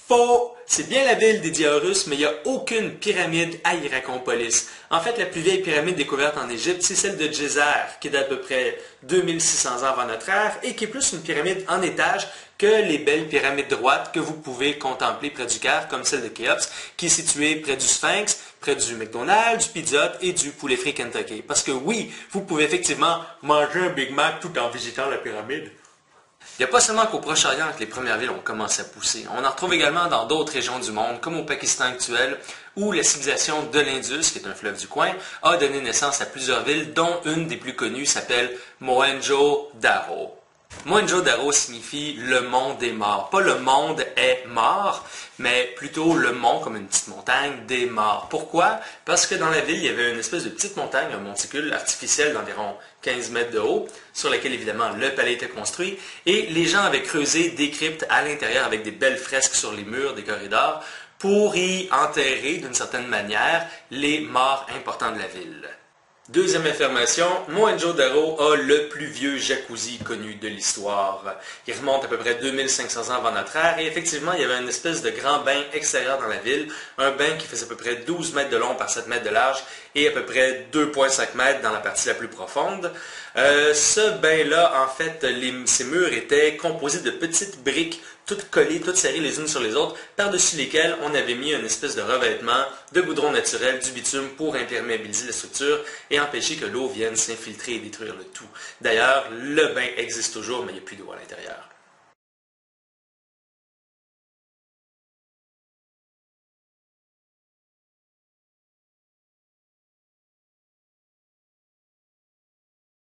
Faux! C'est bien la ville des Diarus, mais il n'y a aucune pyramide à Hierakonpolis. En fait, la plus vieille pyramide découverte en Égypte, c'est celle de Djéser, qui date d'à peu près 2600 ans avant notre ère, et qui est plus une pyramide en étage que les belles pyramides droites que vous pouvez contempler près du Caire, comme celle de Khéops, qui est située près du Sphinx, près du McDonald's, du Pizza Hut et du poulet frit Kentucky. Parce que oui, vous pouvez effectivement manger un Big Mac tout en visitant la pyramide. Il n'y a pas seulement qu'au Proche-Orient que les premières villes ont commencé à pousser. On en retrouve également dans d'autres régions du monde, comme au Pakistan actuel, où la civilisation de l'Indus, qui est un fleuve du coin, a donné naissance à plusieurs villes, dont une des plus connues s'appelle Mohenjo-Daro. Mohenjo-Daro signifie le mont des morts. Pas le monde est mort, mais plutôt le mont, comme une petite montagne, des morts. Pourquoi? Parce que dans la ville, il y avait une espèce de petite montagne, un monticule artificiel d'environ 15 mètres de haut, sur laquelle évidemment le palais était construit, et les gens avaient creusé des cryptes à l'intérieur avec des belles fresques sur les murs des corridors pour y enterrer, d'une certaine manière, les morts importants de la ville. Deuxième affirmation, Mohenjo-Daro a le plus vieux jacuzzi connu de l'histoire. Il remonte à peu près 2500 ans avant notre ère et effectivement, il y avait une espèce de grand bain extérieur dans la ville, un bain qui faisait à peu près 12 mètres de long par 7 mètres de large et à peu près 2,5 mètres dans la partie la plus profonde. Ce bain-là, en fait, ses murs étaient composés de petites briques toutes collées, toutes serrées les unes sur les autres, par-dessus lesquelles on avait mis une espèce de revêtement de goudron naturel, du bitume pour imperméabiliser la structure et empêcher que l'eau vienne s'infiltrer et détruire le tout. D'ailleurs, le bain existe toujours, mais il n'y a plus d'eau à l'intérieur.